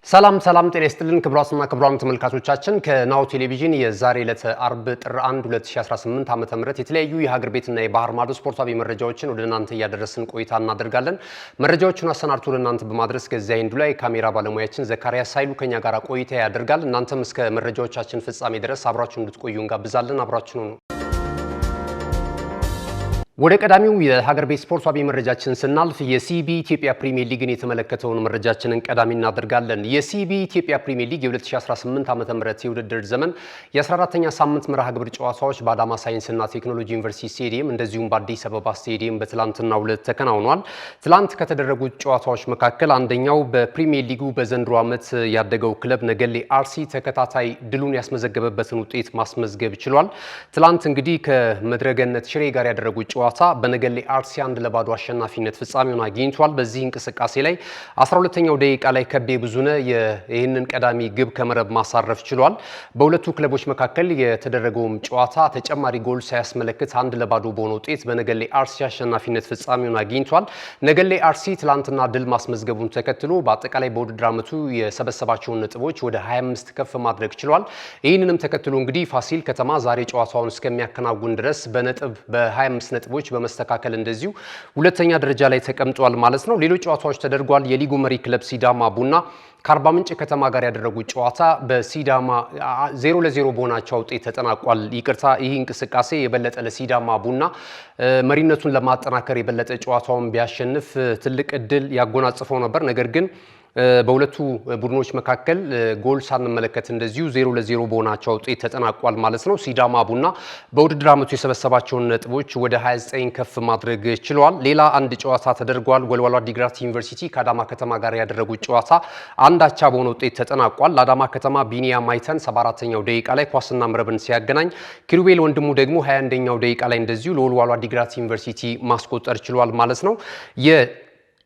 ሰላም ጤና ይስጥልን ክቡራትና ክቡራን ተመልካቾቻችን ከናሁ ቴሌቪዥን የዛሬ ዕለት አርብ ጥር 1 2018 ዓ.ም የተለያዩ የሀገር ቤትና የባህር ማዶ ስፖርታዊ መረጃዎችን ወደ እናንተ ያደረስን ቆይታ እናደርጋለን። መረጃዎቹን አሰናድቶ ለእናንተ በማድረስ ገዛይ እንዱላይ ካሜራ ባለሙያችን ዘካሪያስ ሳይሉ ከኛ ጋር ቆይታ ያደርጋል። እናንተም እስከ መረጃዎቻችን ፍጻሜ ድረስ አብራችሁን እንድትቆዩ እንጋብዛለን። አብራችሁን ነው ወደ ቀዳሚው የሀገር ቤት ስፖርታዊ መረጃችን ስናልፍ የሲቢ ኢትዮጵያ ፕሪሚየር ሊግን የተመለከተውን መረጃችንን ቀዳሚ እናደርጋለን። የሲቢ ኢትዮጵያ ፕሪሚየር ሊግ የ2018 ዓ.ም የውድድር ዘመን የ14ኛ ሳምንት መርሃ ግብር ጨዋታዎች በአዳማ ሳይንስና ቴክኖሎጂ ዩኒቨርሲቲ ስቴዲየም እንደዚሁም በአዲስ አበባ ስቴዲየም በትላንትናው ዕለት ተከናውኗል። ትላንት ከተደረጉት ጨዋታዎች መካከል አንደኛው በፕሪሚየር ሊጉ በዘንድሮ ዓመት ያደገው ክለብ ነገሌ አርሲ ተከታታይ ድሉን ያስመዘገበበትን ውጤት ማስመዝገብ ችሏል። ትላንት እንግዲህ ከመድረገነት ሽሬ ጋር ያደረጉት ጨዋታ በነገሌ አርሲ 1-0 አሸናፊነት ፍጻሜውን አግኝቷል። በዚህ እንቅስቃሴ ላይ 12ኛው ደቂቃ ላይ ከቤ ብዙነህ ይህንን ቀዳሚ ግብ ከመረብ ማሳረፍ ችሏል። በሁለቱ ክለቦች መካከል የተደረገውም ጨዋታ ተጨማሪ ጎል ሳያስመለክት 1-0 በሆነ ውጤት በነገሌ አርሲ አሸናፊነት ፍጻሜውን አግኝቷል። ነገሌ አርሲ ትላንትና ድል ማስመዝገቡን ተከትሎ በአጠቃላይ በውድድር ዓመቱ የሰበሰባቸውን ነጥቦች ወደ 25 ከፍ ማድረግ ችሏል። ይህንንም ተከትሎ እንግዲህ ፋሲል ከተማ ዛሬ ጨዋታውን እስከሚያከናውን ድረስ በነጥብ በ25 ነጥቦች በመስተካከል እንደዚሁ ሁለተኛ ደረጃ ላይ ተቀምጧል ማለት ነው። ሌሎች ጨዋታዎች ተደርጓል። የሊጉ መሪ ክለብ ሲዳማ ቡና ከአርባ ምንጭ ከተማ ጋር ያደረጉት ጨዋታ በሲዳማ 0-0 በሆናቸው ውጤት ተጠናቋል። ይቅርታ፣ ይህ እንቅስቃሴ የበለጠ ለሲዳማ ቡና መሪነቱን ለማጠናከር የበለጠ ጨዋታውን ቢያሸንፍ ትልቅ እድል ያጎናጽፈው ነበር። ነገር ግን በሁለቱ ቡድኖች መካከል ጎል ሳንመለከት እንደዚሁ 0-0 በሆናቸው ውጤት ተጠናቋል ማለት ነው። ሲዳማ ቡና በውድድር ዓመቱ የሰበሰባቸውን ነጥቦች ወደ 29 ከፍ ማድረግ ችለዋል። ሌላ አንድ ጨዋታ ተደርጓል። ወልዋሎ ዓዲግራት ዩኒቨርሲቲ ከአዳማ ከተማ ጋር ያደረጉት ጨዋታ አንድ አቻ በሆነ ውጤት ተጠናቋል። ለአዳማ ከተማ ቢኒያም አይተን 74ኛው ደቂቃ ላይ ኳስና መረብን ሲያገናኝ፣ ኪሩቤል ወንድሙ ደግሞ 21ኛው ደቂቃ ላይ እንደዚሁ ለወልዋሎ ዓዲግራት ዩኒቨርሲቲ ማስቆጠር ችሏል ማለት ነው።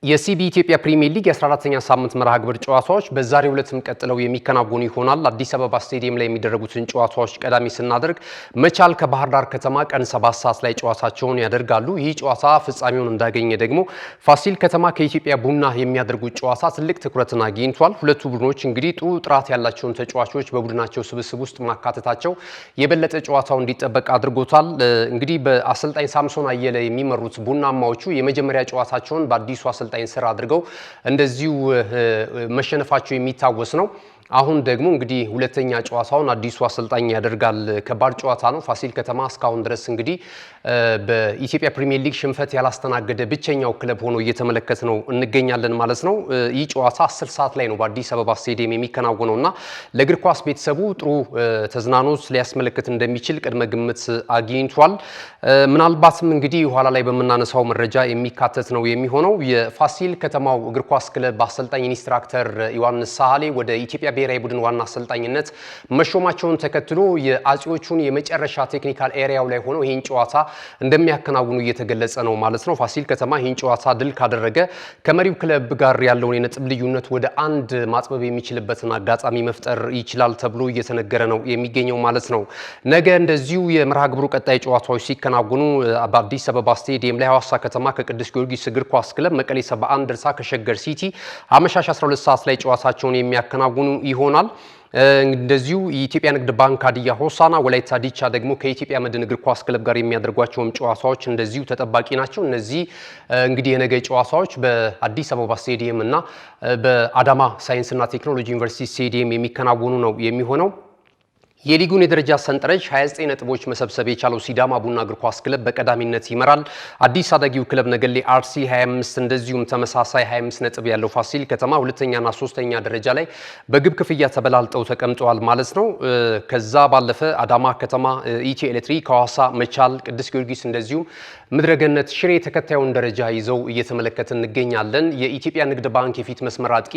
የሲቢ ኢትዮጵያ ፕሪሚየር ሊግ የ14ኛ ሳምንት መርሃ ግብር ጨዋታዎች በዛሬው ዕለትም ቀጥለው የሚከናወኑ ይሆናል። አዲስ አበባ ስቴዲየም ላይ የሚደረጉትን ጨዋታዎች ቀዳሚ ስናደርግ መቻል ከባህር ዳር ከተማ ቀን 7 ሰዓት ላይ ጨዋታቸውን ያደርጋሉ። ይህ ጨዋታ ፍጻሜውን እንዳገኘ ደግሞ ፋሲል ከተማ ከኢትዮጵያ ቡና የሚያደርጉት ጨዋታ ትልቅ ትኩረትን አግኝቷል። ሁለቱ ቡድኖች እንግዲህ ጥሩ ጥራት ያላቸውን ተጫዋቾች በቡድናቸው ስብስብ ውስጥ ማካተታቸው የበለጠ ጨዋታው እንዲጠበቅ አድርጎታል። እንግዲህ በአሰልጣኝ ሳምሶን አየለ የሚመሩት ቡናማዎቹ የመጀመሪያ ጨዋታቸውን በአዲሱ አሰልጣኝ ስራ አድርገው እንደዚሁ መሸነፋቸው የሚታወስ ነው። አሁን ደግሞ እንግዲህ ሁለተኛ ጨዋታውን አዲሱ አሰልጣኝ ያደርጋል። ከባድ ጨዋታ ነው። ፋሲል ከተማ እስካሁን ድረስ እንግዲህ በኢትዮጵያ ፕሪሚየር ሊግ ሽንፈት ያላስተናገደ ብቸኛው ክለብ ሆኖ እየተመለከት ነው እንገኛለን ማለት ነው። ይህ ጨዋታ 10 ሰዓት ላይ ነው በአዲስ አበባ ስቴዲየም የሚከናወነውና ለእግር ኳስ ቤተሰቡ ጥሩ ተዝናኖት ሊያስመለክት እንደሚችል ቅድመ ግምት አግኝቷል። ምናልባትም እንግዲህ ኋላ ላይ በምናነሳው መረጃ የሚካተት ነው የሚሆነው። የፋሲል ከተማው እግር ኳስ ክለብ አሰልጣኝ ኢንስትራክተር ዮሐንስ ሳህሌ ወደ ኢትዮጵያ ብሔራዊ ቡድን ዋና አሰልጣኝነት መሾማቸውን ተከትሎ የአጼዎቹን የመጨረሻ ቴክኒካል ኤሪያው ላይ ሆነው ይህን ጨዋታ እንደሚያከናውኑ እየተገለጸ ነው ማለት ነው። ፋሲል ከተማ ይህን ጨዋታ ድል ካደረገ ከመሪው ክለብ ጋር ያለውን የነጥብ ልዩነት ወደ አንድ ማጥበብ የሚችልበትን አጋጣሚ መፍጠር ይችላል ተብሎ እየተነገረ ነው የሚገኘው ማለት ነው። ነገ እንደዚሁ የመርሃ ግብሩ ቀጣይ ጨዋታዎች ሲከናወኑ በአዲስ አበባ ስቴዲየም ላይ ሐዋሳ ከተማ ከቅዱስ ጊዮርጊስ እግር ኳስ ክለብ፣ መቀሌ 71 እንደርታ ከሸገር ሲቲ አመሻሽ 12 ሰዓት ላይ ጨዋታቸውን የሚያከናውኑ ይሆናል። እንደዚሁ የኢትዮጵያ ንግድ ባንክ ሀዲያ ሆሳና፣ ወላይታ ዲቻ ደግሞ ከኢትዮጵያ መድን እግር ኳስ ክለብ ጋር የሚያደርጓቸውም ጨዋታዎች እንደዚሁ ተጠባቂ ናቸው። እነዚህ እንግዲህ የነገ ጨዋታዎች በአዲስ አበባ ስቴዲየም እና በአዳማ ሳይንስና ቴክኖሎጂ ዩኒቨርሲቲ ስቴዲየም የሚከናወኑ ነው የሚሆነው። የሊጉን የደረጃ ሰንጠረዥ 29 ነጥቦች መሰብሰብ የቻለው ሲዳማ ቡና እግር ኳስ ክለብ በቀዳሚነት ይመራል። አዲስ አዳጊው ክለብ ነገሌ አርሲ 25 እንደዚሁም ተመሳሳይ 25 ነጥብ ያለው ፋሲል ከተማ ሁለተኛና ሶስተኛ ደረጃ ላይ በግብ ክፍያ ተበላልጠው ተቀምጠዋል ማለት ነው። ከዛ ባለፈ አዳማ ከተማ፣ ኢትዮ ኤሌክትሪክ፣ ሐዋሳ፣ መቻል፣ ቅዱስ ጊዮርጊስ እንደዚሁም ምድረገነት ሽሬ ተከታዩን ደረጃ ይዘው እየተመለከትን እንገኛለን። የኢትዮጵያ ንግድ ባንክ የፊት መስመር አጥቂ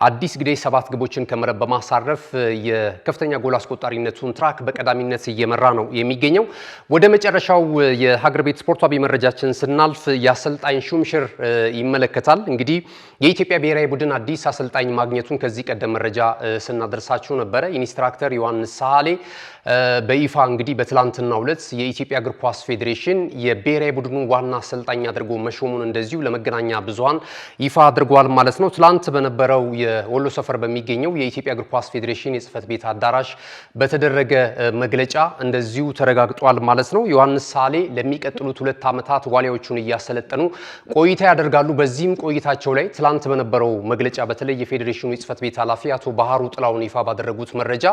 አዲስ ግዴ 7 ግቦችን ከመረብ በማሳረፍ የከፍተኛ ጎል አስቆጣሪነት አይነቱን ትራክ በቀዳሚነት እየመራ ነው የሚገኘው። ወደ መጨረሻው የሀገር ቤት ስፖርታዊ መረጃችን ስናልፍ የአሰልጣኝ ሹምሽር ይመለከታል። እንግዲህ የኢትዮጵያ ብሔራዊ ቡድን አዲስ አሰልጣኝ ማግኘቱን ከዚህ ቀደም መረጃ ስናደርሳችሁ ነበረ። ኢንስትራክተር ዮሐንስ ሳህሌ በይፋ እንግዲህ በትላንትናው ዕለት የኢትዮጵያ እግር ኳስ ፌዴሬሽን የብሔራዊ ቡድኑ ዋና አሰልጣኝ አድርጎ መሾሙን እንደዚሁ ለመገናኛ ብዙሃን ይፋ አድርጓል ማለት ነው። ትላንት በነበረው የወሎ ሰፈር በሚገኘው የኢትዮጵያ እግር ኳስ ፌዴሬሽን የጽህፈት ቤት አዳራሽ በተደረገ መግለጫ እንደዚሁ ተረጋግጧል ማለት ነው። ዮሐንስ ሳህሌ ለሚቀጥሉት 2 ዓመታት ዋሊያዎቹን እያሰለጠኑ ቆይታ ያደርጋሉ። በዚህም ቆይታቸው ላይ ትላንት በነበረው መግለጫ በተለይ የፌዴሬሽኑ የጽህፈት ቤት ኃላፊ አቶ ባህሩ ጥላውን ይፋ ባደረጉት መረጃ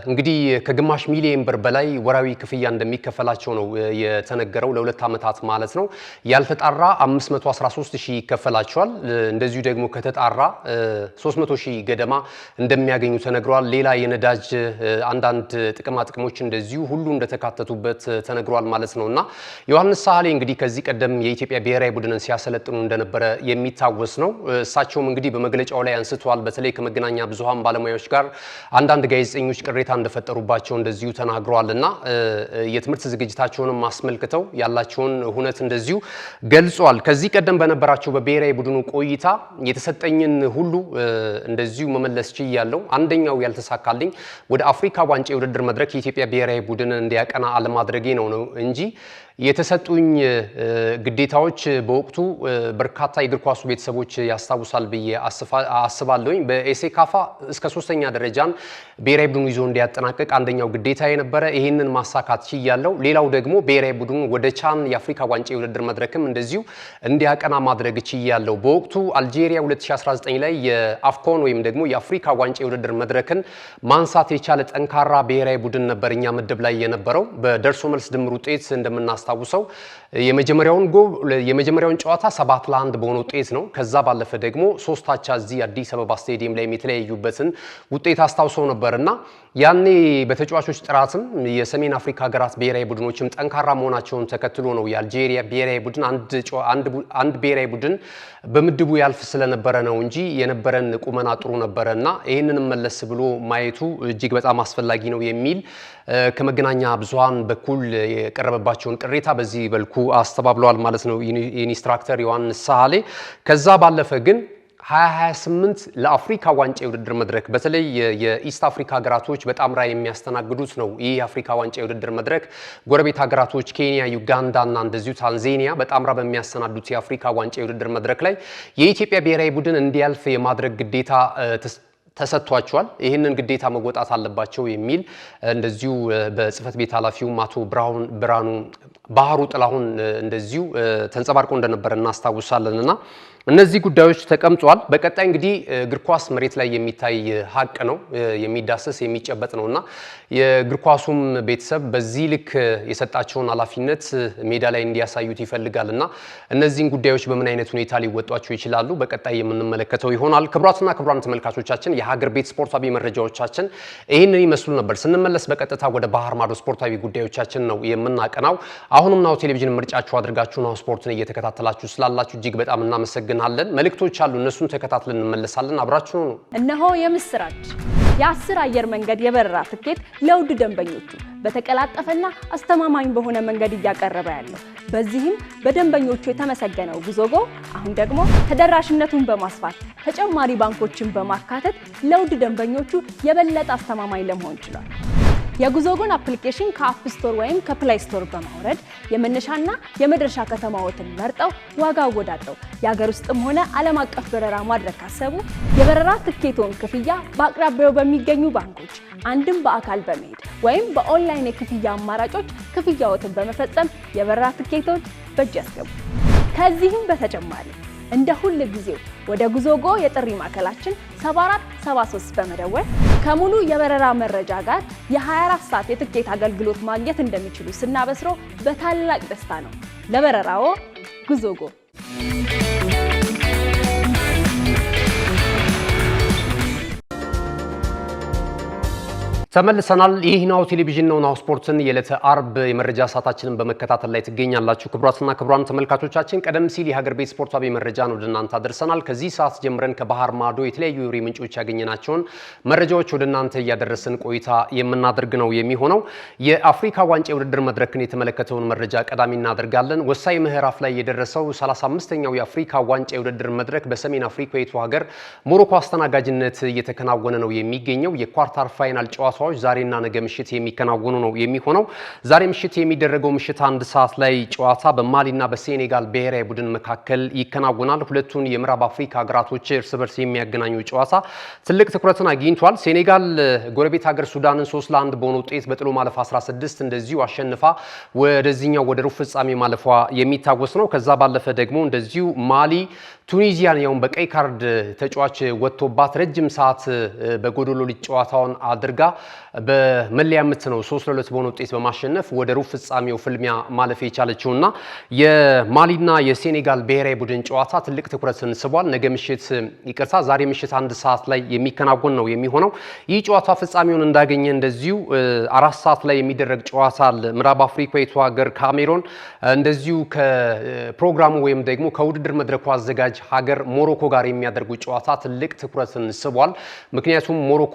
እንግዲህ ከግማሽ ሚሊዮን ብር በላይ ወራዊ ክፍያ እንደሚከፈላቸው ነው የተነገረው ለ2 ዓመታት ማለት ነው። ያልተጣራ 513,000 ይከፈላቸዋል። እንደዚሁ ደግሞ ከተጣራ 300,000 ገደማ እንደሚያገኙ ተነግሯል። ሌላ የነዳጅ አንዳንድ ጥቅማ ጥቅሞች እንደዚሁ ሁሉ እንደተካተቱበት ተነግሯል ማለት ነውና ዮሐንስ ሳህሌ እንግዲህ ከዚህ ቀደም የኢትዮጵያ ብሔራዊ ቡድንን ሲያሰለጥኑ እንደነበረ የሚታወስ ነው። እሳቸውም እንግዲህ በመግለጫው ላይ አንስተዋል። በተለይ ከመገናኛ ብዙሃን ባለሙያዎች ጋር አንዳንድ ጋዜጠኞች ቅሬታ እንደፈጠሩባቸው እንደዚሁ ተናግረዋልና የትምህርት ዝግጅታቸውንም አስመልክተው ያላቸውን ሁነት እንደዚሁ ገልጿል። ከዚህ ቀደም በነበራቸው በብሔራዊ ቡድኑ ቆይታ የተሰጠኝን ሁሉ እንደዚሁ መመለስ ችያለሁ። አንደኛው ያልተሳካልኝ ወደ አፍሪካ ዋንጫ የውድድር መድረክ የኢትዮጵያ ብሔራዊ ቡድንን እንዲያቀና አለማድረጌ ነው እንጂ የተሰጡኝ ግዴታዎች በወቅቱ በርካታ የእግር ኳሱ ቤተሰቦች ያስታውሳል ብዬ አስባለሁኝ። በኤሴካፋ እስከ 3ኛ ደረጃን ብሔራዊ ቡድኑ ይዞ እንዲያጠናቅቅ አንደኛው ግዴታ የነበረ ይህንን ማሳካት ችያለሁ። ሌላው ደግሞ ብሔራዊ ቡድኑ ወደ ቻን የአፍሪካ ዋንጫ የውድድር መድረክም እንደዚሁ እንዲያቀና ማድረግ ችያለሁ። በወቅቱ አልጄሪያ 2019 ላይ የአፍኮን ወይም ደግሞ የአፍሪካ ዋንጫ የውድድር መድረክን ማንሳት የቻለ ጠንካራ ብሔራዊ ቡድን ነበር እኛ ምድብ ላይ የነበረው። በደርሶ መልስ ድምር ውጤት እንደምናስታውሰው የመጀመሪያውን ጨዋታ 7-1 በሆነ ውጤት ነው። ከዛ ባለፈ ደግሞ 3 አቻ እዚህ አዲስ አበባ ስቴዲየም ላይ የተለያዩበትን ውጤት አስታውሰው ነበርና ያኔ በተጫዋቾች ጥራትም የሰሜን አፍሪካ ሀገራት ብሔራዊ ቡድኖችም ጠንካራ መሆናቸውን ተከትሎ ነው የአልጄሪያ ብሔራዊ ቡድን አንድ ብሔራዊ ቡድን በምድቡ ያልፍ ስለነበረ ነው እንጂ የነበረን ቁመና ጥሩ ነበረና ይህንንም መለስ ብሎ ማየቱ እጅግ በጣም አስፈላጊ ነው የሚል ከመገናኛ ብዙሃን በኩል የቀረበባቸውን ቅሬታ በዚህ በልኩ አስተባብለዋል ማለት ነው ኢንስትራክተር ዮሐንስ ሳህሌ። ከዛ ባለፈ ግን 2028 ለአፍሪካ ዋንጫ የውድድር መድረክ በተለይ የኢስት አፍሪካ ሀገራቶች በጣምራ የሚያስተናግዱት ነው። ይህ የአፍሪካ ዋንጫ የውድድር መድረክ ጎረቤት ሀገራቶች ኬንያ፣ ዩጋንዳ እና እንደዚሁ ታንዛኒያ በጣምራ በሚያስተናግዱት የአፍሪካ ዋንጫ የውድድር መድረክ ላይ የኢትዮጵያ ብሔራዊ ቡድን እንዲያልፍ የማድረግ ግዴታ ተሰጥቷቸዋል። ይህንን ግዴታ መወጣት አለባቸው የሚል እንደዚሁ በጽህፈት ቤት ኃላፊው አቶ ባህሩ ጥላሁን እንደዚሁ ተንጸባርቆ እንደነበረ እናስታውሳለንና እነዚህ ጉዳዮች ተቀምጧል። በቀጣይ እንግዲህ እግር ኳስ መሬት ላይ የሚታይ ሀቅ ነው፣ የሚዳሰስ የሚጨበጥ ነውና የእግር ኳሱም ቤተሰብ በዚህ ልክ የሰጣቸውን ኃላፊነት ሜዳ ላይ እንዲያሳዩት ይፈልጋልና እነዚህን ጉዳዮች በምን አይነት ሁኔታ ሊወጧቸው ይችላሉ በቀጣይ የምንመለከተው ይሆናል። ክቡራትና ክቡራን ተመልካቾቻችን የሀገር ቤት ስፖርታዊ መረጃዎቻችን ይህንን ይመስሉ ነበር። ስንመለስ በቀጥታ ወደ ባህር ማዶ ስፖርታዊ ጉዳዮቻችን ነው የምናቀናው። አሁንም ናሁ ቴሌቪዥን ምርጫችሁ አድርጋችሁ ናሁ ስፖርትን እየተከታተላችሁ ስላላችሁ እጅግ በጣም እናመሰግናለን። መልእክቶች አሉ፣ እነሱን ተከታትለን እንመለሳለን። አብራችሁ ነው። እነሆ የምስራች የ10 አየር መንገድ የበረራ ትኬት ለውድ ደንበኞቹ በተቀላጠፈና አስተማማኝ በሆነ መንገድ እያቀረበ ያለው። በዚህም በደንበኞቹ የተመሰገነው ጉዞጎ አሁን ደግሞ ተደራሽነቱን በማስፋት ተጨማሪ ባንኮችን በማካተት ለውድ ደንበኞቹ የበለጠ አስተማማኝ ለመሆን ችሏል። የጉዞጎን አፕሊኬሽን ከአፕ ስቶር ወይም ከፕላይ ስቶር በማውረድ የመነሻና የመድረሻ ከተማዎትን መርጠው ዋጋ አወዳድረው የሀገር ውስጥም ሆነ ዓለም አቀፍ በረራ ማድረግ ካሰቡ የበረራ ትኬቶን ክፍያ በአቅራቢያው በሚገኙ ባንኮች አንድም በአካል በመሄድ ወይም በኦንላይን የክፍያ አማራጮች ክፍያዎትን በመፈጸም የበረራ ትኬቶን በእጅ ያስገቡ። ከዚህም በተጨማሪ እንደ ሁሉ ጊዜው ወደ ጉዞጎ የጥሪ ማዕከላችን 7473 በመደወል ከሙሉ የበረራ መረጃ ጋር የ24 ሰዓት የትኬት አገልግሎት ማግኘት እንደሚችሉ ስናበስሮ በታላቅ ደስታ ነው። ለበረራዎ ጉዞጎ። ተመልሰናል። ይህ ናሁ ቴሌቪዥን ነው። ናሁ ስፖርትን የዕለተ አርብ የመረጃ ሰዓታችንን በመከታተል ላይ ትገኛላችሁ። ክቡራትና ክቡራን ተመልካቾቻችን ቀደም ሲል የሀገር ቤት ስፖርታዊ መረጃን ወደ እናንተ አድርሰናል። ከዚህ ሰዓት ጀምረን ከባህር ማዶ የተለያዩ የወሬ ምንጮች ያገኘናቸውን መረጃዎች ወደ እናንተ እያደረስን ቆይታ የምናደርግ ነው የሚሆነው። የአፍሪካ ዋንጫ የውድድር መድረክን የተመለከተውን መረጃ ቀዳሚ እናደርጋለን። ወሳኝ ምዕራፍ ላይ የደረሰው 35ኛው የአፍሪካ ዋንጫ የውድድር መድረክ በሰሜን አፍሪካዊቱ ሀገር ሞሮኮ አስተናጋጅነት እየተከናወነ ነው የሚገኘው። የኳርተር ፋይናል ጨዋታ ዛሬና ነገ ምሽት የሚከናወኑ ነው የሚሆነው። ዛሬ ምሽት የሚደረገው ምሽት 1 ሰዓት ላይ ጨዋታ በማሊና በሴኔጋል ብሔራዊ ቡድን መካከል ይከናወናል። ሁለቱን የምዕራብ አፍሪካ ሀገራቶች እርስ በርስ የሚያገናኙ ጨዋታ ትልቅ ትኩረትን አግኝቷል። ሴኔጋል ጎረቤት ሀገር ሱዳንን 3-1 በሆነ ውጤት በጥሎ ማለፍ 16 እንደዚሁ አሸንፋ ወደዚህኛው ወደ ሩብ ፍጻሜ ማለፏ የሚታወስ ነው። ከዛ ባለፈ ደግሞ እንደዚሁ ማሊ ቱኒዚያን ያውን በቀይ ካርድ ተጫዋች ወጥቶባት ረጅም ሰዓት በጎዶሎ ልጅ ጨዋታውን አድርጋ በመለያ ምት ነው 3-2 በሆነ ውጤት በማሸነፍ ወደ ሩብ ፍጻሜው ፍልሚያ ማለፍ የቻለችውና የማሊና የሴኔጋል ብሔራዊ ቡድን ጨዋታ ትልቅ ትኩረትን ስቧል። ዛሬ ምሽት 1 ሰዓት ላይ የሚከናወን ነው የሚሆነው። ይህ ጨዋታ ፍጻሜውን እንዳገኘ እንደዚሁ 4 ሰዓት ላይ የሚደረግ ጨዋታ አለ። ምዕራብ አፍሪካዊቱ ሀገር ካሜሮን እንደዚሁ ከፕሮግራሙ ወይም ደግሞ ከውድድር መድረኩ አዘጋጅ ሀገር ሞሮኮ ጋር የሚያደርጉ ጨዋታ ትልቅ ትኩረትን ስቧል። ምክንያቱም ሞሮኮ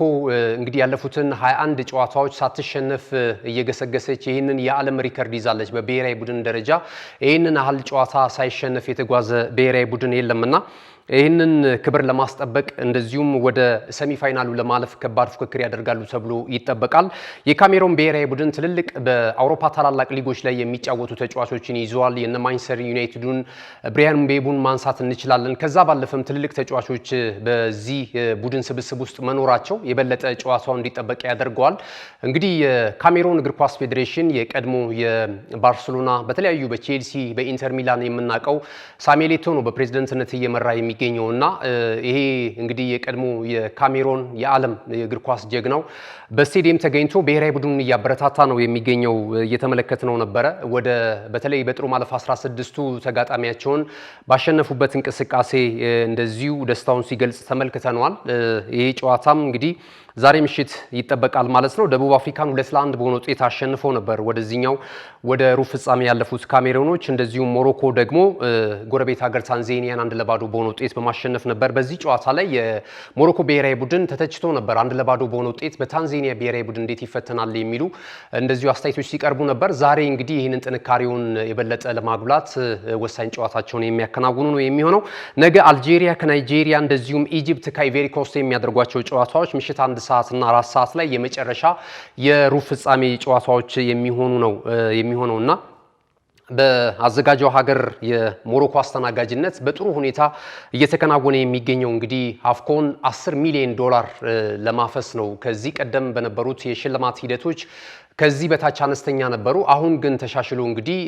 እንግዲህ ያለፉትን 21 ጨዋታዎች ሳትሸነፍ እየገሰገሰች ይህንን የዓለም ሪከርድ ይዛለች። በብሔራዊ ቡድን ደረጃ ይህንን ያህል ጨዋታ ሳይሸነፍ የተጓዘ ብሔራዊ ቡድን የለምና ይህንን ክብር ለማስጠበቅ እንደዚሁም ወደ ሰሚፋይናሉ ለማለፍ ከባድ ፉክክር ያደርጋሉ ተብሎ ይጠበቃል። የካሜሮን ብሔራዊ ቡድን ትልልቅ በአውሮፓ ታላላቅ ሊጎች ላይ የሚጫወቱ ተጫዋቾችን ይዘዋል። የነ ማንቸስተር ዩናይትዱን ብሪያን ምቤሞን ማንሳት እንችላለን። ከዛ ባለፈም ትልልቅ ተጫዋቾች በዚህ ቡድን ስብስብ ውስጥ መኖራቸው የበለጠ ጨዋታው እንዲጠበቅ ያደርገዋል። እንግዲህ የካሜሮን እግር ኳስ ፌዴሬሽን የቀድሞ የባርሴሎና በተለያዩ በቼልሲ በኢንተር ሚላን የምናውቀው ሳሙኤል ኤቶ ነው በፕሬዝዳንትነት እየመራ የሚገኘውና ይሄ እንግዲህ የቀድሞ የካሜሮን የዓለም የእግር ኳስ ጀግናው በስቴዲየም ተገኝቶ ብሔራዊ ቡድኑን እያበረታታ ነው የሚገኘው። እየተመለከትነው ነበረ። በተለይ በጥሩ ማለፍ 16ቱ ተጋጣሚያቸውን ባሸነፉበት እንቅስቃሴ እንደዚሁ ደስታውን ሲገልጽ ተመልክተነዋል። ይሄ ጨዋታም እንግዲህ ዛሬ ምሽት ይጠበቃል ማለት ነው። ደቡብ አፍሪካን 2-1 በሆነ ውጤት አሸንፈው ነበር ወደዚህኛው ወደ ሩብ ፍጻሜ ያለፉት ካሜሮኖች። እንደዚሁም ሞሮኮ ደግሞ ጎረቤት ሀገር ታንዛኒያን 1-0 በሆነ ውጤት በማሸነፍ ነበር። በዚህ ጨዋታ ላይ የሞሮኮ ብሔራዊ ቡድን ተተችቶ ነበር። 1-0 በሆነ ውጤት በታንዛኒያ ብሔራዊ ቡድን እንዴት ይፈተናል የሚሉ እንደዚሁ አስተያየቶች ሲቀርቡ ነበር። ዛሬ እንግዲህ ይህንን ጥንካሬውን የበለጠ ለማጉላት ወሳኝ ጨዋታቸውን የሚያከናውኑ ነው የሚሆነው። ነገ አልጄሪያ ከናይጄሪያ እንደዚሁም ኢጂፕት ከአይቬሪ ኮስት የሚያደርጓቸው ጨዋታዎች ምሽት 1 ሰዓትና 4 ሰዓት ላይ የመጨረሻ የሩብ ፍጻሜ ጨዋታዎች የሚሆነውና በአዘጋጇ ሀገር የሞሮኮ አስተናጋጅነት በጥሩ ሁኔታ እየተከናወነ የሚገኘው እንግዲህ አፍኮን $10 ሚሊዮን ለማፈስ ነው። ከዚህ ቀደም በነበሩት የሽልማት ሂደቶች ከዚህ በታች አነስተኛ ነበሩ። አሁን ግን ተሻሽሎ እንግዲህ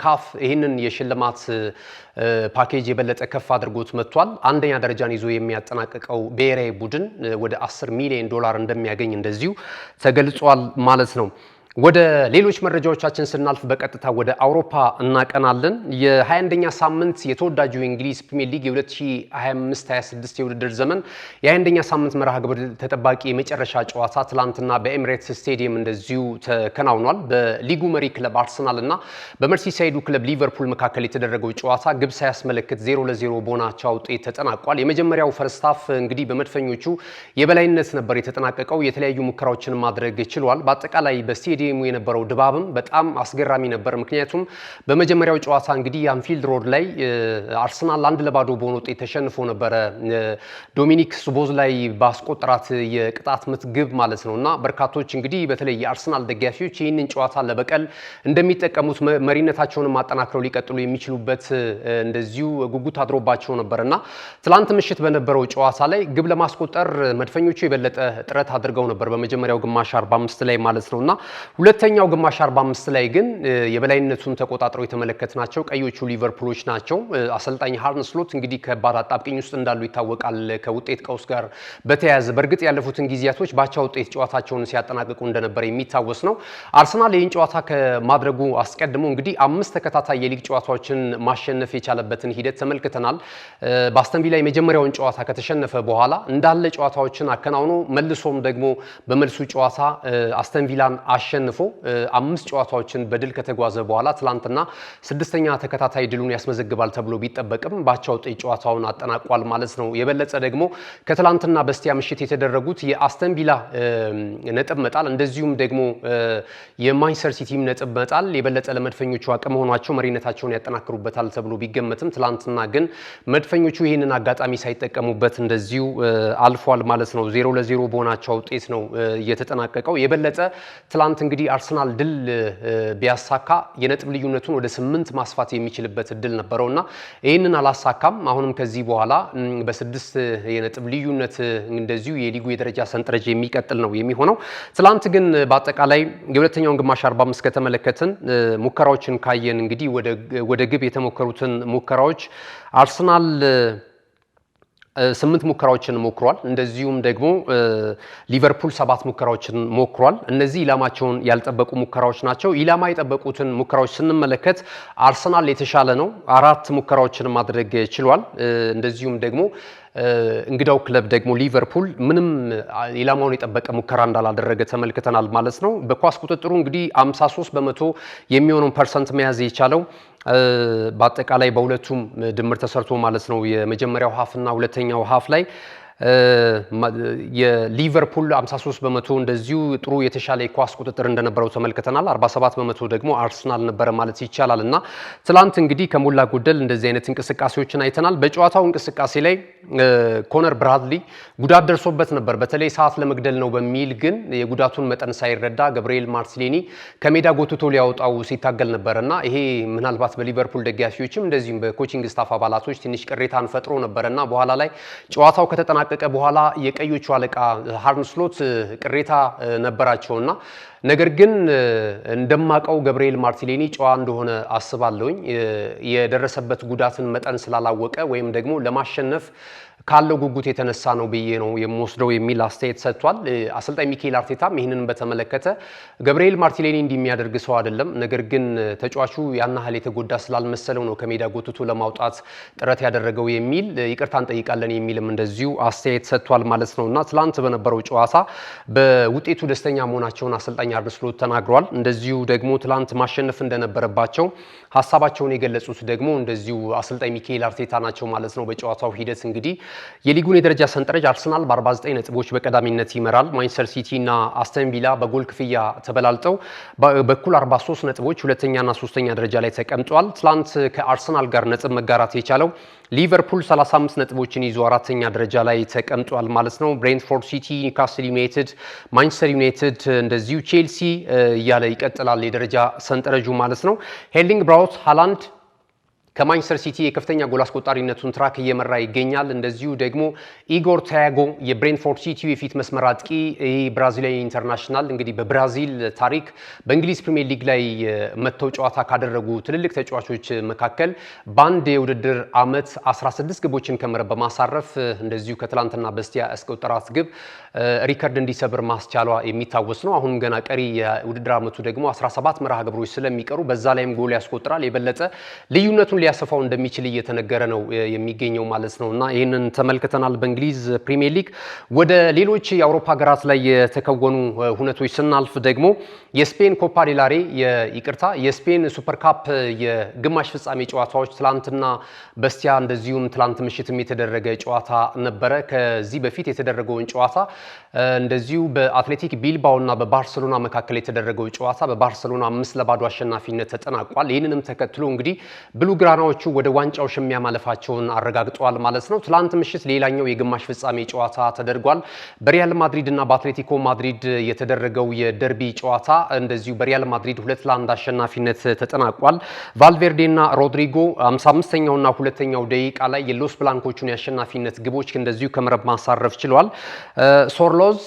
ካፍ ይህንን የሽልማት ፓኬጅ የበለጠ ከፍ አድርጎት መጥቷል። አንደኛ ደረጃን ይዞ የሚያጠናቅቀው ብሔራዊ ቡድን ወደ $10 ሚሊዮን እንደሚያገኝ እንደዚሁ ተገልጿል ማለት ነው። ወደ ሌሎች መረጃዎቻችን ስናልፍ በቀጥታ ወደ አውሮፓ እናቀናለን። የ21ኛ ሳምንት የተወዳጁ የእንግሊዝ ፕሪሚየር ሊግ የ2025-26 የውድድር ዘመን የ21ኛ ሳምንት መርሃ ግብር ተጠባቂ የመጨረሻ ጨዋታ ትላንትና በኤሚሬትስ ስቴዲየም እንደዚሁ ተከናውኗል። በሊጉ መሪ ክለብ አርሰናል እና በመርሲሳይዱ ክለብ ሊቨርፑል መካከል የተደረገው ጨዋታ ግብ ሳያስመለክት 0-0 በሆነ አቻ ውጤት ተጠናቋል። የመጀመሪያው ፈርስት ሃፍ እንግዲህ በመድፈኞቹ የበላይነት ነበር የተጠናቀቀው። የተለያዩ ሙከራዎችን ማድረግ ችሏል። በአጠቃላይ በስቴዲየሙ የነበረው ድባብም በጣም አስገራሚ ነበር። ምክንያቱም በመጀመሪያው ጨዋታ እንግዲህ አንፊልድ ሮድ ላይ አርሰናል 1-0 በሆነ ውጤት ተሸንፎ ነበረ። ዶሚኒክ ሱቦዝላይ ባስቆጠራት የቅጣት ምት ግብ ማለት ነውና በርካቶች እንግዲህ በተለይ የአርሰናል ደጋፊዎች ይህንን ጨዋታ ለበቀል እንደሚጠቀሙት መሪነታቸውን ማጠናክረው ሊቀጥሉ የሚችሉበት እንደዚሁ ጉጉት አድሮባቸው ነበርና ትላንት ምሽት በነበረው ጨዋታ ላይ ግብ ለማስቆጠር መድፈኞቹ የበለጠ ጥረት አድርገው ነበር። በመጀመሪያው ግማሽ 45 ላይ ማለት ነውና ሁለተኛው ግማሽ 45 ላይ ግን የበላይነቱን ተቆጣጥረው የተመለከትናቸው ቀዮቹ ሊቨርፑሎች ናቸው። አሰልጣኝ አርነ ስሎት እንግዲህ ከባድ አጣብቂኝ ውስጥ እንዳሉ ይታወቃል። ከውጤት ቀውስ ጋር በተያያዘ በእርግጥ ያለፉትን ጊዜያቶች ባቻ ውጤት ጨዋታቸውን ሲያጠናቅቁ እንደነበር የሚታወስ ነው። አርሰናል ይህን ጨዋታ ከማድረጉ አስቀድሞ እንግዲህ 5 ተከታታይ የሊግ ጨዋታዎችን ማሸነፍ የቻለበትን ሂደት ተመልክተናል። በአስተን ቪላ የመጀመሪያውን ጨዋታ ከተሸነፈ በኋላ እንዳለ ጨዋታዎችን አከናውኖ መልሶም ደግሞ በመልሱ ጨዋታ አስተን ቪላን አሸንፎ 5 ጨዋታዎችን በድል ከተጓዘ በኋላ ትላንትና 6ኛ ተከታታይ ድሉን ያስመዘግባል ተብሎ ቢጠበቅም ባቻ ውጤት ጨዋታውን አጠናቋል ማለት ነው። የበለጠ ደግሞ ከትላንትና በስቲያ ምሽት የተደረጉት የአስተን ቪላ ነጥብ መጣል እንደዚሁም ደግሞ የማንቸስተር ሲቲም ነጥብ መጣል የበለጠ ለመድፈኞቹ አቅም ሆኗቸው መሪነታቸውን ያጠናክሩበታል ተብሎ ቢገመትም ትላንትና ግን መድፈኞቹ ይህንን አጋጣሚ ሳይጠቀሙበት እንደዚሁ አልፏል ማለት ነው። 0-0 በሆናቸው ውጤት ነው የተጠናቀቀው። የበለጠ ትላንት እንግዲህ አርሰናል ድል ቢያሳካ የነጥብ ልዩነቱን ወደ 8 ማስፋት የሚችልበት እድል ነበረውና ይህንን አላሳካም። አሁንም ከዚህ በኋላ በ6 የነጥብ ልዩነት እንደዚሁ የሊጉ የደረጃ ሰንጠረዥ የሚቀጥል ነው የሚሆነው። ትላንት ግን በአጠቃላይ የሁለተኛውን ግማሽ 45 ከተመለከትን ሙከራዎችን ካየን እንግዲህ ወደ ግብ የተሞከሩትን ሙከራዎች አርሰናል 8 ሙከራዎችን ሞክሯል። እንደዚሁም ደግሞ ሊቨርፑል 7 ሙከራዎችን ሞክሯል። እነዚህ ኢላማቸውን ያልጠበቁ ሙከራዎች ናቸው። ኢላማ የጠበቁትን ሙከራዎች ስንመለከት አርሰናል የተሻለ ነው። 4 ሙከራዎችን ማድረግ ችሏል። እንደዚሁም ደግሞ እንግዳው ክለብ ደግሞ ሊቨርፑል ምንም ኢላማውን የጠበቀ ሙከራ እንዳላደረገ ተመልክተናል ማለት ነው። በኳስ ቁጥጥሩ እንግዲህ 53% የሚሆነውን ፐርሰንት መያዝ የቻለው በአጠቃላይ በሁለቱም ድምር ተሰርቶ ማለት ነው። የመጀመሪያው ሀፍ እና ሁለተኛው ሀፍ ላይ የሊቨርፑል 53% እንደዚሁ ጥሩ የተሻለ የኳስ ቁጥጥር እንደነበረው ተመልክተናል። 47% ደግሞ አርሰናል ነበረ ማለት ይቻላል እና ትላንት እንግዲህ ከሞላ ጎደል እንደዚህ አይነት እንቅስቃሴዎችን አይተናል። በጨዋታው እንቅስቃሴ ላይ ኮነር ብራድሊ ጉዳት ደርሶበት ነበር። በተለይ ሰዓት ለመግደል ነው በሚል ግን የጉዳቱን መጠን ሳይረዳ ገብርኤል ማርቲኔሊ ከሜዳ ጎትቶ ሊያወጣው ሲታገል ነበርና ይሄ ምናልባት በሊቨርፑል ደጋፊዎችም እንደዚሁም በኮቺንግ ስታፍ አባላቶች ትንሽ ቅሬታን ፈጥሮ ነበርና በኋላ ላይ ጨዋታው ከተጠናቀቀ በኋላ የቀዮቹ አለቃ አርነ ስሎት ቅሬታ ነበራቸውና ነገር ግን እንደማቀው ገብርኤል ማርቲኔሊ ጨዋ እንደሆነ አስባለሁኝ። የደረሰበት ጉዳትን መጠን ስላላወቀ ወይም ደግሞ ለማሸነፍ ካለው ጉጉት የተነሳ ነው ብዬ ነው የምወስደው የሚል አስተያየት ሰጥቷል። አሰልጣኝ ሚኬል አርቴታም ይህንን በተመለከተ ገብርኤል ማርቲኔሊ እንደሚያደርግ ሰው አይደለም፣ ነገር ግን ተጫዋቹ ያን ያህል የተጎዳ ስላልመሰለው ነው ከሜዳ ጎትቶ ለማውጣት ጥረት ያደረገው የሚል ይቅርታ እንጠይቃለን የሚልም እንደዚሁ አስተያየት ሰጥቷል ማለት ነውና ትላንት በነበረው ጨዋታ በውጤቱ ደስተኛ መሆናቸውን አሰልጣኝ አርነ ስሎት ተናግሯል። እንደዚሁ ደግሞ ትላንት ማሸነፍ እንደነበረባቸው ሀሳባቸውን የገለጹት ደግሞ እንደዚሁ አሰልጣኝ ሚኬል አርቴታ ናቸው ማለት ነው። በጨዋታው ሂደት እንግዲህ የሊጉን የደረጃ ሰንጠረዥ አርሰናል በ49 ነጥቦች በቀዳሚነት ይመራል። ማንቸስተር ሲቲ እና አስተን ቪላ በጎል ክፍያ ተበላልጠው በኩል 43 ነጥቦች ሁለተኛና ሶስተኛ ደረጃ ላይ ተቀምጧል። ትላንት ከአርሰናል ጋር ነጥብ መጋራት የቻለው ሊቨርፑል 35 ነጥቦችን ይዞ አራተኛ ደረጃ ላይ ተቀምጧል ማለት ነው። ብሬንትፎርድ ሲቲ፣ ኒውካስል ዩናይትድ፣ ማንቸስተር ዩናይትድ እንደዚሁ ቼልሲ እያለ ይቀጥላል የደረጃ ሰንጠረዡ ማለት ነው። ኤርሊንግ ብራውት ሃላንድ ከማንቸስተር ሲቲ የከፍተኛ ጎል አስቆጣሪነቱን ትራክ እየመራ ይገኛል። እንደዚሁ ደግሞ ኢጎር ታያጎ የብሬንትፎርድ ሲቲ የፊት መስመር አጥቂ ብራዚላዊ ኢንተርናሽናል እንግዲህ በብራዚል ታሪክ በእንግሊዝ ፕሪሚየር ሊግ ላይ መጥተው ጨዋታ ካደረጉ ትልልቅ ተጫዋቾች መካከል በአንድ የውድድር ዓመት 16 ግቦችን ከመረብ በማሳረፍ እንደዚሁ ከትላንትና በስቲያ ያስቆጠራት ግብ ሪከርድ እንዲሰብር ማስቻሏ የሚታወስ ነው። አሁንም ገና ቀሪ የውድድር ዓመቱ ደግሞ 17 መርሃ ግብሮች ስለሚቀሩ በዛ ላይም ጎል ያስቆጥራል። የበለጠ ልዩነቱን ሊያሰፋው እንደሚችል እየተነገረ ነው የሚገኘው ማለት ነውና ይህንን ተመልክተናል። በእንግሊዝ ፕሪሚየር ሊግ ወደ ሌሎች የአውሮፓ ሀገራት ላይ የተከወኑ ሁነቶች ስናልፍ ደግሞ የስፔን ኮፓ ዴላሬ የስፔን ሱፐር ካፕ የግማሽ ፍጻሜ ጨዋታዎች ትላንትና በስቲያ እንደዚሁም ትላንት ምሽትም የተደረገ ጨዋታ ነበረ። ከዚህ በፊት የተደረገውን ጨዋታ እንደዚሁ በአትሌቲክ ቢልባኦ እና በባርሰሎና መካከል የተደረገው ጨዋታ በባርሰሎና 5-0 አሸናፊነት ተጠናቋል። ይህንንም ተከትሎ እንግዲህ ብሉግራ ብሉግራናዎቹ ወደ ዋንጫው ሽሚያ ማለፋቸውን አረጋግጠዋል ማለት ነው። ትላንት ምሽት ሌላኛው የግማሽ ፍጻሜ ጨዋታ ተደርጓል። በሪያል ማድሪድ እና በአትሌቲኮ ማድሪድ የተደረገው የደርቢ ጨዋታ እንደዚሁ በሪያል ማድሪድ 2-1 አሸናፊነት ተጠናቋል። ቫልቬርዴና ሮድሪጎ 55ኛውና 2ኛው ደቂቃ ላይ የሎስ ብላንኮቹን የአሸናፊነት ግቦች እንደዚሁ ከመረብ ማሳረፍ ችለዋል። ሶርሎዝ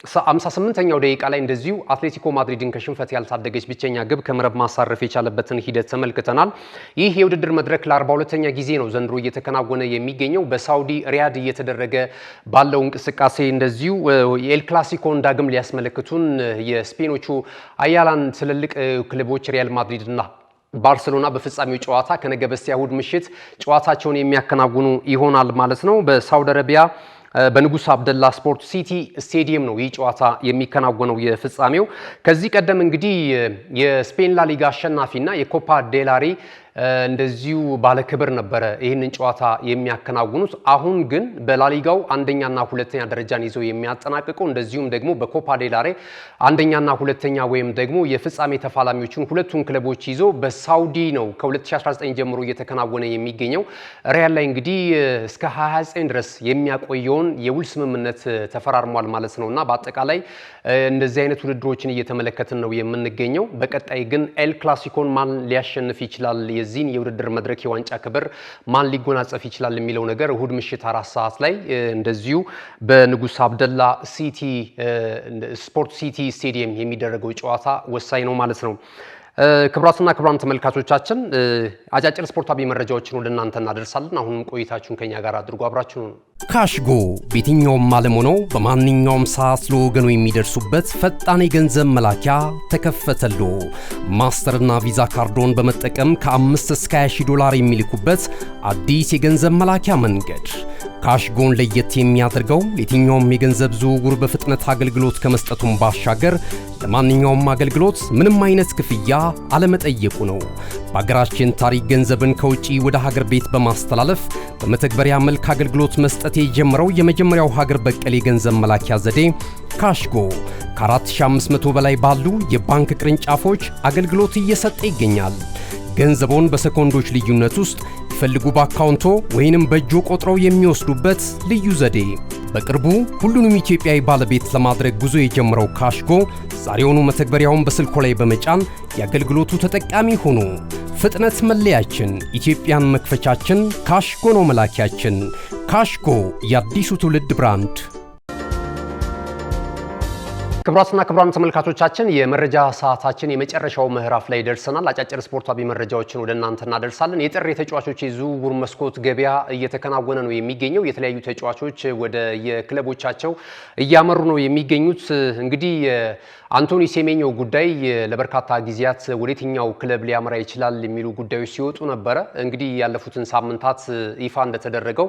58ኛው ደቂቃ ላይ እንደዚሁ አትሌቲኮ ማድሪድን ከሽንፈት ያልታደገች ብቸኛ ግብ ከመረብ ማሳረፍ የቻለበትን ሂደት ተመልክተናል። ይህ የውድድር መድረክ ለ42ኛ ጊዜ ነው ዘንድሮ እየተከናወነ የሚገኘው። በሳውዲ ሪያድ እየተደረገ ባለው እንቅስቃሴ እንደዚሁ የኤል ክላሲኮን ዳግም ሊያስመለክቱን የስፔኖቹ አያላን ትልልቅ ክለቦች ሪያል ማድሪድና ባርሴሎና በፍጻሜው ጨዋታ ከነገ በስቲያ እሁድ ምሽት ጨዋታቸውን የሚያከናውኑ ይሆናል ማለት ነው። በሳውዲ አረቢያ በንጉስ አብደላ ስፖርት ሲቲ ስቴዲየም ነው ይህ ጨዋታ የሚከናወነው የፍጻሜው። ከዚህ ቀደም እንግዲህ የስፔን ላሊጋ አሸናፊና የኮፓ ዴላሬ እንደዚሁ ባለክብር ነበረ ይህንን ጨዋታ የሚያከናውኑት። አሁን ግን በላሊጋው አንደኛና ሁለተኛ ደረጃን ይዘው የሚያጠናቅቁ እንደዚሁም ደግሞ በኮፓ ዴላሬ አንደኛና ሁለተኛ ወይም ደግሞ የፍጻሜ ተፋላሚዎችን ሁለቱን ክለቦች ይዞ በሳውዲ ነው ከ2019 ጀምሮ እየተከናወነ የሚገኘው። ሪያል ላይ እንግዲህ እስከ 2029 ድረስ የሚያቆየውን የውል ስምምነት ተፈራርሟል ማለት ነውና በአጠቃላይ እንደዚህ አይነት ውድድሮችን እየተመለከትን ነው የምንገኘው። በቀጣይ ግን ኤል ክላሲኮን ማን ሊያሸንፍ ይችላል፣ የዚህን የውድድር መድረክ የዋንጫ ክብር ማን ሊጎናጸፍ ይችላል የሚለው ነገር እሁድ ምሽት 4 ሰዓት ላይ እንደዚሁ በንጉስ አብደላ ሲቲ ስፖርት ሲቲ ስቴዲየም የሚደረገው ጨዋታ ወሳኝ ነው ማለት ነው። ክቡራትና ክቡራን ተመልካቾቻችን አጫጭር ስፖርታዊ መረጃዎችን ወደ እናንተ እናደርሳለን። አሁንም ቆይታችሁን ከኛ ጋር አድርጉ፣ አብራችሁ ነው። ካሽጎ በየትኛውም ዓለም ሆነው በማንኛውም ሰዓት ለወገኑ የሚደርሱበት ፈጣን የገንዘብ መላኪያ ተከፈተሎ። ማስተርና ቪዛ ካርዶን በመጠቀም ከ5 እስከ 20 ዶላር የሚልኩበት አዲስ የገንዘብ መላኪያ መንገድ። ካሽጎን ለየት የሚያደርገው የትኛውም የገንዘብ ዝውውር በፍጥነት አገልግሎት ከመስጠቱም ባሻገር ለማንኛውም አገልግሎት ምንም አይነት ክፍያ አለመጠየቁ ነው። በሀገራችን ታሪክ ገንዘብን ከውጪ ወደ ሀገር ቤት በማስተላለፍ በመተግበሪያ መልክ አገልግሎት መስጠት የጀመረው የመጀመሪያው ሀገር በቀል የገንዘብ መላኪያ ዘዴ ካሽጎ ከ4500 በላይ ባሉ የባንክ ቅርንጫፎች አገልግሎት እየሰጠ ይገኛል። ገንዘቦን በሰኮንዶች ልዩነት ውስጥ ይፈልጉ በአካውንቶ ወይንም በእጆ ቆጥረው የሚወስዱበት ልዩ ዘዴ። በቅርቡ ሁሉንም ኢትዮጵያዊ ባለቤት ለማድረግ ጉዞ የጀመረው ካሽጎ ዛሬውኑ መተግበሪያውን በስልኮ ላይ በመጫን የአገልግሎቱ ተጠቃሚ ሆኑ። ፍጥነት መለያችን፣ ኢትዮጵያን መክፈቻችን፣ ካሽጎ ነው መላኪያችን። ካሽጎ የአዲሱ ትውልድ ብራንድ። ክቡራትና ክቡራን ተመልካቾቻችን የመረጃ ሰዓታችን የመጨረሻው ምዕራፍ ላይ ደርሰናል። አጫጭር ስፖርታዊ መረጃዎችን ወደ እናንተ እናደርሳለን። የጥር የተጫዋቾች የዝውውር መስኮት ገበያ እየተከናወነ ነው የሚገኘው። የተለያዩ ተጫዋቾች ወደ የክለቦቻቸው እያመሩ ነው የሚገኙት። እንግዲህ አንቶኒ ሴሜኞ ጉዳይ ለበርካታ ጊዜያት ወደየትኛው ክለብ ሊያመራ ይችላል የሚሉ ጉዳዮች ሲወጡ ነበረ። እንግዲህ ያለፉትን ሳምንታት ይፋ እንደተደረገው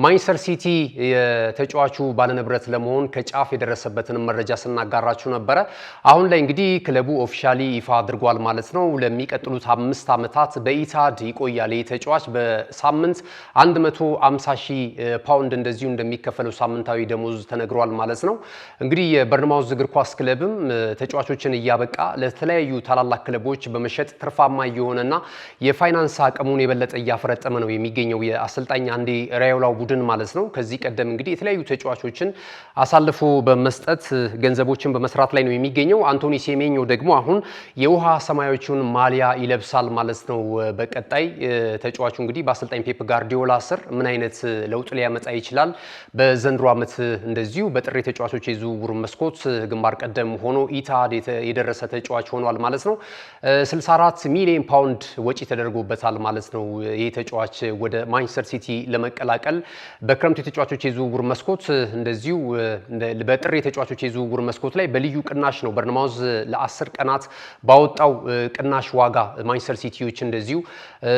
ማንቸስተር ሲቲ የተጫዋቹ ባለንብረት ለመሆን ከጫፍ የደረሰበትን መረጃ ስናጋራችሁ ነበረ። አሁን ላይ እንግዲህ ክለቡ ኦፊሻሊ ይፋ አድርጓል ማለት ነው። ለሚቀጥሉት 5 ዓመታት በኢታድ ይቆያል። ይህ ተጫዋች በሳምንት 150,000 ፓውንድ እንደዚሁ እንደሚከፈለው ሳምንታዊ ደሞዝ ተነግሯል ማለት ነው። እንግዲህ የበርንማውዝ እግር ኳስ ክለብም ተጫዋቾችን እያበቃ ለተለያዩ ታላላቅ ክለቦች በመሸጥ ትርፋማ እየሆነና የፋይናንስ አቅሙን የበለጠ እያፈረጠመ ነው የሚገኘው የአሰልጣኝ አንዲ ራዮላው ቡድን ማለት ነው። ከዚህ ቀደም እንግዲህ የተለያዩ ተጫዋቾችን አሳልፎ በመስጠት ገንዘቦችን በመስራት ላይ ነው የሚገኘው። አንቶኒ ሴሜኞ ደግሞ አሁን የውሃ ሰማያዊውን ማሊያ ይለብሳል ማለት ነው። በቀጣይ ተጫዋቹ እንግዲህ በአሰልጣኝ ፔፕ ጋርዲዮላ ስር ምን አይነት ለውጥ ሊያመጣ ይችላል፣ በዘንድሮ ዓመት እንደዚሁ በጥር የተጫዋቾች የዝውውር መስኮት ግንባር ቀደም ሆኖ ኢታድ የደረሰ ተጫዋች ሆኗል ማለት ነው። 64 ሚሊዮን ፓውንድ ወጪ ተደርጎበታል ማለት ነው። ይህ ተጫዋች ወደ ማንቸስተር ሲቲ ለመቀላቀል በክረምቱ የተጫዋቾች የዝውውር መስኮት እንደዚሁ በጥር የተጫዋቾች የዝውውር መስኮት ላይ በልዩ ቅናሽ ነው በርንማውዝ ለ10 ቀናት ባወጣው ቅናሽ ዋጋ ማንቸስተር ሲቲዎች እንደዚሁ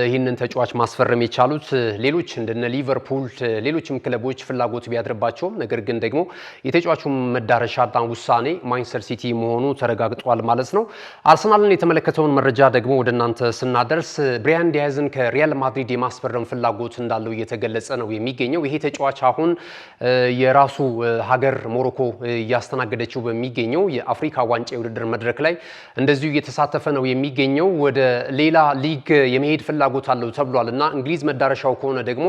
ይህንን ተጫዋች ማስፈረም የቻሉት። ሌሎች እንደነ ሊቨርፑል ሌሎችም ክለቦች ፍላጎት ቢያድርባቸውም ነገር ግን ደግሞ የተጫዋቹ መዳረሻና ውሳኔ ማንቸስተር ሲቲ መሆኑ ተረጋግጧል ማለት ነው። አርሰናልን የተመለከተውን መረጃ ደግሞ ወደ እናንተ ስናደርስ ብራያን ዲያዝን ከሪያል ማድሪድ የማስፈረም ፍላጎት እንዳለው እየተገለጸ ነው የሚገኘው። ይሄ ተጫዋች አሁን የራሱ ሀገር ሞሮኮ እያስተናገደችው በሚገኘው የአፍሪካ ዋንጫ የውድድር መድረክ ላይ እንደዚሁ እየተሳተፈ ነው የሚገኘው። ወደ ሌላ ሊግ የመሄድ ፍላጎት አለው ተብሏል እና እንግሊዝ መዳረሻው ከሆነ ደግሞ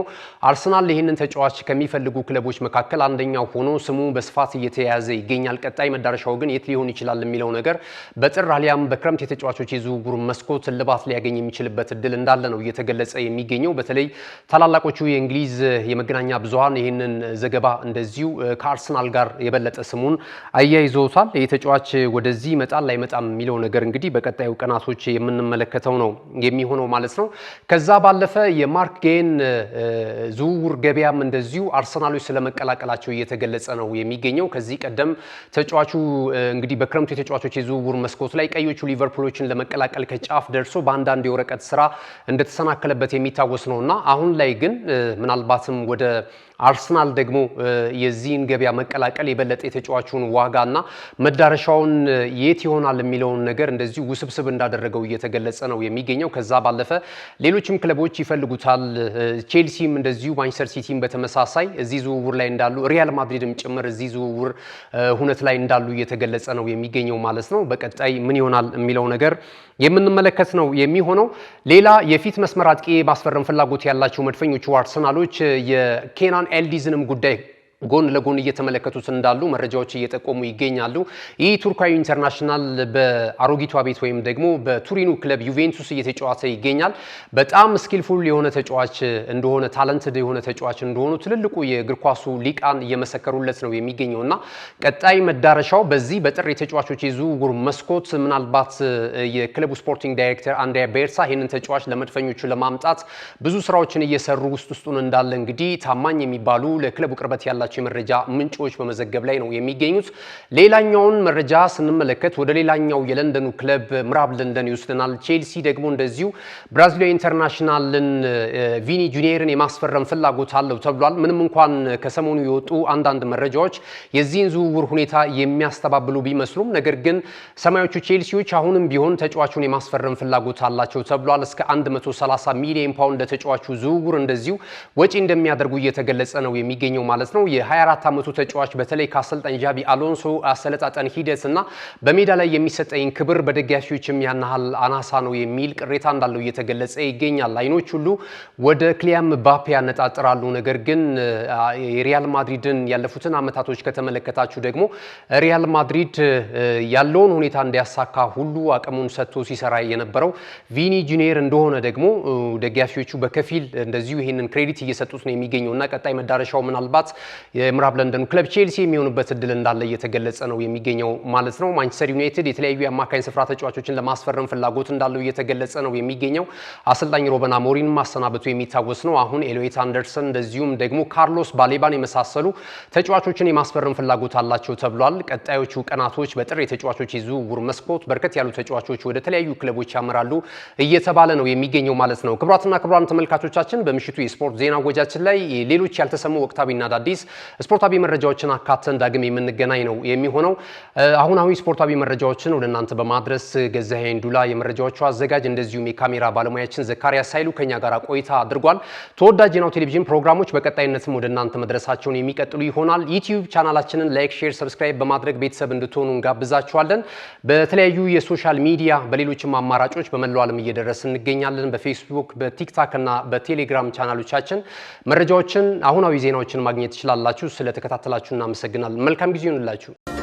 አርሰናል ይህንን ተጫዋች ከሚፈልጉ ክለቦች መካከል አንደኛው ሆኖ ስሙ በስፋት እየተያያዘ ይገኛል። ቀጣይ መዳረሻው ግን የት ሊሆን ይችላል የሚለው ነገር በጥር አሊያም በክረምት የተጫዋቾች የዝውውር መስኮት እልባት ሊያገኝ የሚችልበት እድል እንዳለ ነው እየተገለጸ የሚገኘው። በተለይ ታላላቆቹ የእንግሊዝ የመገናኛ ብዙሃን ይህንን ዘገባ እንደዚሁ ከአርሰናል ጋር የበለጠ ስሙን አያይዘውታል። የተጫዋች ወደዚህ ይመጣል ላይመጣም የሚለው ነገር እንግዲህ በቀጣዩ ቀናቶች የምንመለከተው ነው የሚሆነው ማለት ነው። ከዛ ባለፈ የማርክ ጌን ዝውውር ገበያም እንደዚሁ አርሰናሎች ስለመቀላቀላቸው እየተገለጸ ነው የሚገኘው። ከዚህ ቀደም ተጫዋቹ እንግዲህ በክረምቱ የተጫዋቾች የዝውውር መስኮት ላይ ቀዮቹ ሊቨርፑሎችን ለመቀላቀል ከጫፍ ደርሶ በአንዳንድ የወረቀት ስራ እንደተሰናከለበት የሚታወስ ነውና አሁን ላይ ግን ምናልባትም ወደ አርሰናል ደግሞ የዚህን ገበያ መቀላቀል የበለጠ የተጫዋቹን ዋጋና መዳረሻውን የት ይሆናል የሚለውን ነገር እንደዚሁ ውስብስብ እንዳደረገው እየተገለጸ ነው የሚገኘው። ከዛ ባለፈ ሌሎችም ክለቦች ይፈልጉታል። ቼልሲም እንደዚሁ፣ ማንቸስተር ሲቲም በተመሳሳይ እዚህ ዝውውር ላይ እንዳሉ፣ ሪያል ማድሪድም ጭምር እዚህ ዝውውር ሁነት ላይ እንዳሉ እየተገለጸ ነው የሚገኘው ማለት ነው። በቀጣይ ምን ይሆናል የሚለው ነገር የምንመለከት ነው የሚሆነው። ሌላ የፊት መስመር አጥቂ ማስፈረም ፍላጎት ያላቸው መድፈኞቹ አርሰናሎች የኬናን ኤልዲዝንም ጉዳይ ጎን ለጎን እየተመለከቱት እንዳሉ መረጃዎች እየጠቆሙ ይገኛሉ። ይህ ቱርካዊ ኢንተርናሽናል በአሮጊቷ ቤት ወይም ደግሞ በቱሪኑ ክለብ ዩቬንቱስ እየተጫወተ ይገኛል። በጣም ስኪልፉል የሆነ ተጫዋች እንደሆነ፣ ታለንትድ የሆነ ተጫዋች እንደሆኑ ትልልቁ የእግር ኳሱ ሊቃን እየመሰከሩለት ነው የሚገኘውና ቀጣይ መዳረሻው በዚህ በጥር የተጫዋቾች የዝውውር መስኮት ምናልባት የክለቡ ስፖርቲንግ ዳይሬክተር አንድሪያ ቤርሳ ይህንን ተጫዋች ለመድፈኞቹ ለማምጣት ብዙ ስራዎችን እየሰሩ ውስጡን እንዳለ እንግዲህ ታማኝ የሚባሉ ለክለቡ ቅርበት ያላቸው የመረጃ ምንጮች በመዘገብ ላይ ነው የሚገኙት። ሌላኛውን መረጃ ስንመለከት ወደ ሌላኛው የለንደኑ ክለብ ምዕራብ ለንደን ይወስደናል። ቼልሲ ደግሞ እንደዚሁ ብራዚላዊ ኢንተርናሽናልን ቪኒ ጁኒየርን የማስፈረም ፍላጎት አለው ተብሏል። ምንም እንኳን ከሰሞኑ የወጡ አንዳንድ መረጃዎች የዚህን ዝውውር ሁኔታ የሚያስተባብሉ ቢመስሉም ነገር ግን ሰማያዊዎቹ ቼልሲዎች አሁንም ቢሆን ተጫዋቹን የማስፈረም ፍላጎት አላቸው ተብሏል። እስከ 130 ሚሊዮን ፓውንድ ለተጫዋቹ ዝውውር እንደዚሁ ወጪ እንደሚያደርጉ እየተገለጸ ነው የሚገኘው ማለት ነው። የ24 ዓመቱ ተጫዋች በተለይ ከአሰልጣኝ ጃቢ አሎንሶ አሰለጣጠን ሂደትና በሜዳ ላይ የሚሰጠኝ ክብር በደጋፊዎችም ያናሃል አናሳ ነው የሚል ቅሬታ እንዳለው እየተገለጸ ይገኛል። አይኖች ሁሉ ወደ ክሊያን ምባፔ ያነጣጥራሉ። ነገር ግን የሪያል ማድሪድን ያለፉትን ዓመታቶች ከተመለከታችሁ ደግሞ ሪያል ማድሪድ ያለውን ሁኔታ እንዲያሳካ ሁሉ አቅሙን ሰጥቶ ሲሰራ የነበረው ቪኒ ጁኒየር እንደሆነ ደግሞ ደጋፊዎቹ በከፊል እንደዚሁ ይህንን ክሬዲት እየሰጡት ነው የሚገኘውና ቀጣይ መዳረሻው ምናልባት የምዕራብ ለንደን ክለብ ቼልሲ የሚሆንበት እድል እንዳለ እየተገለጸ ነው የሚገኘው ማለት ነው። ማንቸስተር ዩናይትድ የተለያዩ የአማካኝ ስፍራ ተጫዋቾችን ለማስፈረም ፍላጎት እንዳለው እየተገለጸ ነው የሚገኘው። አሰልጣኝ ሮበን አሞሪም ማሰናበቱ የሚታወስ ነው። አሁን ኤሎይት አንደርሰን እንደዚሁም ደግሞ ካርሎስ ባሌባን የመሳሰሉ ተጫዋቾችን የማስፈረም ፍላጎት አላቸው ተብሏል። ቀጣዮቹ ቀናቶች በጥር የተጫዋቾች የዝውውር መስኮት በርከት ያሉ ተጫዋቾች ወደ ተለያዩ ክለቦች ያመራሉ እየተባለ ነው የሚገኘው ማለት ነው። ክቡራትና ክቡራን ተመልካቾቻችን በምሽቱ የስፖርት ዜና ወጃችን ላይ ሌሎች ያልተሰሙ ወቅታዊና አዳዲስ ስፖርታዊ መረጃዎችን አካተን ዳግም የምንገናኝ ነው የሚሆነው። አሁናዊ ስፖርታዊ መረጃዎችን ወደ እናንተ በማድረስ ገዛኸኝ ዱላ የመረጃዎቹ አዘጋጅ እንደዚሁም የካሜራ ባለሙያችን ዘካሪያስ ኃይሉ ከኛ ጋር ቆይታ አድርጓል። ተወዳጅ የናሁ ቴሌቪዥን ፕሮግራሞች በቀጣይነትም ወደ እናንተ መድረሳቸውን የሚቀጥሉ ይሆናል። ዩቲዩብ ቻናላችንን ላይክ፣ ሼር፣ ሰብስክራይብ በማድረግ ቤተሰብ እንድትሆኑ እንጋብዛችኋለን። በተለያዩ የሶሻል ሚዲያ በሌሎችም አማራጮች በመላው ዓለም እየደረስን እንገኛለን። በፌስቡክ፣ በቲክታክ እና በቴሌግራም ቻናሎቻችን መረጃዎችን፣ አሁናዊ ዜናዎችን ማግኘት ትችላላችሁ። ስለተከታተላችሁ እናመሰግናለን። መልካም ጊዜ ይሁንላችሁ።